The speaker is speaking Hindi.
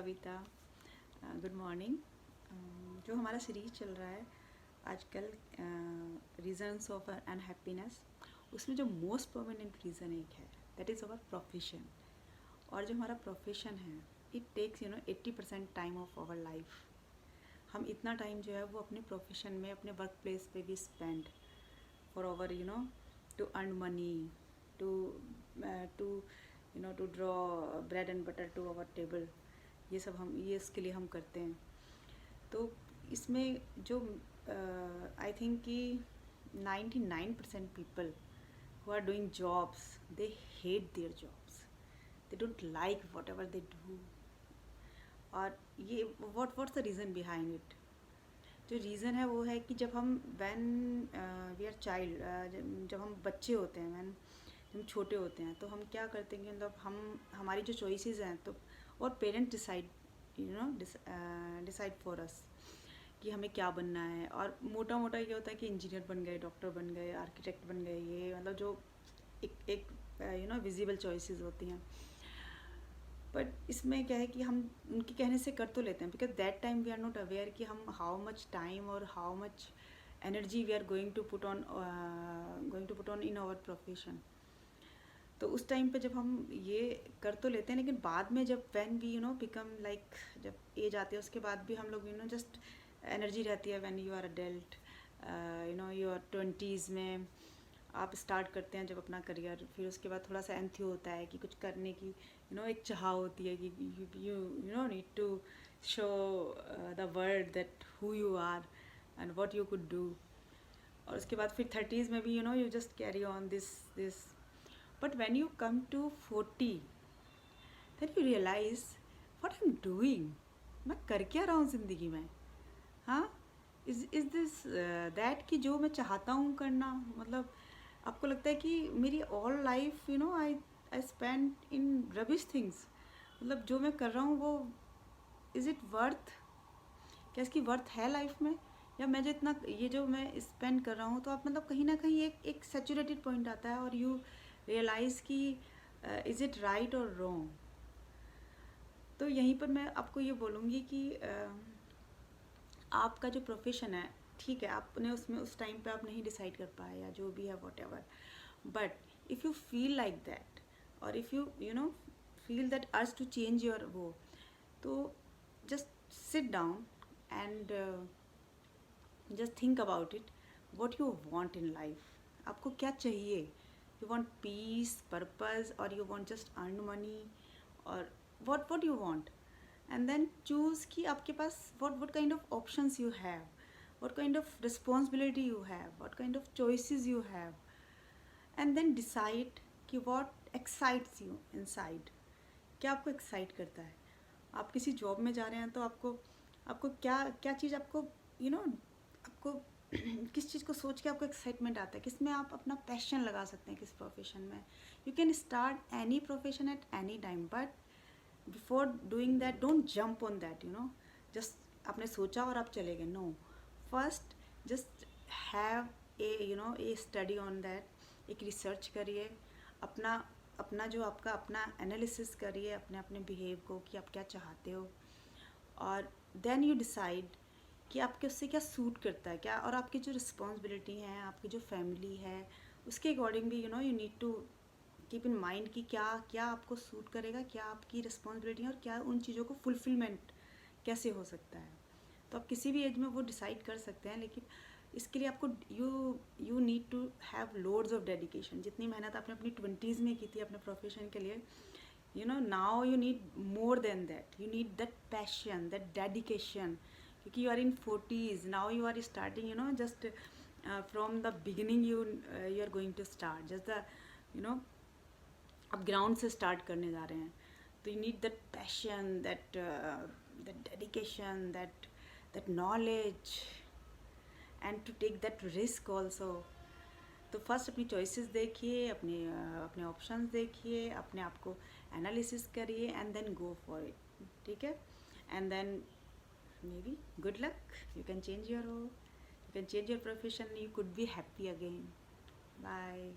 कविता। Good morning. जो हमारा सीरीज चल रहा है आजकल, रीजन्स ऑफ अनहैप्पीनेस, उसमें जो मोस्ट प्रोमिनेंट रीज़न एक है, दैट इज़ अवर प्रोफेशन। और जो हमारा प्रोफेशन है, it takes 80% time of our life. हम इतना टाइम जो है वो अपने प्रोफेशन में, अपने वर्क प्लेस पे भी spend for our to earn money, to draw bread and butter to our table. ये सब हम इसके लिए हम करते हैं। तो इसमें जो आई थिंक कि 99% people who are doing jobs, they hate their jobs, they don't like whatever they do. और ये what's the reason behind it? जो रीज़न है वो है कि जब हम वी आर चाइल्ड, जब हम बच्चे होते हैं, जब हम छोटे होते हैं, तो हम क्या करते हैं कि मतलब हमारी जो चॉइसेस हैं, तो और पेरेंट्स डिसाइड फॉर अस कि हमें क्या बनना है। और मोटा मोटा ये होता है कि इंजीनियर बन गए, डॉक्टर बन गए, आर्किटेक्ट बन गए, ये मतलब जो एक विजिबल चॉइसेस होती हैं। बट इसमें क्या है कि हम उनके कहने से कर तो लेते हैं, because that time we are not aware कि हम हाउ मच टाइम और how much energy we are going to put on in our profession. तो उस टाइम पे जब हम ये कर तो लेते हैं, लेकिन बाद में जब व्हेन वी बिकम लाइक, जब एज आती है उसके बाद भी हम लोग जस्ट एनर्जी रहती है। When you are adult, you are 20s में आप स्टार्ट करते हैं जब अपना करियर, फिर उसके बाद थोड़ा सा एंथ्यू होता है कि कुछ करने की एक चाह होती है कि you need to show the world that who you are and what you could do. और उसके बाद फिर 30s में भी you just carry on this. But when you come to 40, then you realise what I am doing, मैं कर क्या रहा हूँ ज़िंदगी में। हाँ, इज दिस दैट कि जो मैं चाहता हूँ करना, मतलब आपको लगता है कि मेरी all life I spend in rubbish things, मतलब जो मैं कर रहा हूँ वो इज़ इट वर्थ, क्या इसकी वर्थ है लाइफ में? या मैं जो इतना ये जो मैं स्पेंड कर रहा हूँ, तो आप मतलब कहीं ना कहीं एक सैचुरेटेड पॉइंट आता है और यू रियलाइज़ कि इज़ इट राइट और रॉन्ग। तो यहीं पर मैं आपको ये बोलूँगी कि आपका जो प्रोफेशन है, ठीक है, आपने उसमें उस टाइम पे आप नहीं डिसाइड कर पाए या जो भी है whatever, but if you feel like that, और if you feel that urge to change your वो, तो just sit down and just think about it, what you want in life. आपको क्या चाहिए? यू वॉन्ट पीस, पर्पज़, और you want just earn money, और what you want? And then choose कि आपके पास what kind of options you have, what kind of responsibility you have, what kind of choices you have, and then decide कि what excites you inside, क्या आपको excite करता है। आप किसी जॉब में जा रहे हैं तो आपको क्या चीज़ आपको आपको किस चीज़ को सोच के आपको एक्साइटमेंट आता है, किस में आप अपना पैशन लगा सकते हैं, किस प्रोफेशन में। You can start any profession at any time, but before doing that don't jump on that, just आपने सोचा और आप चले गए। No, first just have a study on that, एक रिसर्च करिए, अपना अपना जो आपका अपना एनालिसिस करिए अपने बिहेव को कि आप क्या चाहते हो, और देन यू डिसाइड कि आपके उससे क्या सूट करता है, क्या, और आपकी जो रिस्पॉन्सिबिलिटी है, आपकी जो फैमिली है, उसके अकॉर्डिंग भी you need to keep in mind कि क्या आपको सूट करेगा, क्या आपकी रिस्पॉन्सिबिलिटी है, और क्या उन चीज़ों को फुलफिलमेंट कैसे हो सकता है। तो आप किसी भी एज में वो डिसाइड कर सकते हैं, लेकिन इसके लिए आपको you need to have loads of dedication. जितनी मेहनत आपने अपनी 20s में की थी अपने प्रोफेशन के लिए, now you need more than that, you need that passion, that dedication, क्योंकि you are in 40s, now you are starting just from the beginning, you are going to start just the आप ग्राउंड से स्टार्ट करने जा रहे हैं। तो you need that passion, that dedication, that knowledge, and to take that risk also. तो फर्स्ट अपनी चॉइसेस देखिए, अपने ऑप्शंस देखिए, अपने आप को एनालिसिस करिए, and then go for it, ठीक है। And then maybe good luck, you can change your profession, you could be happy again. Bye.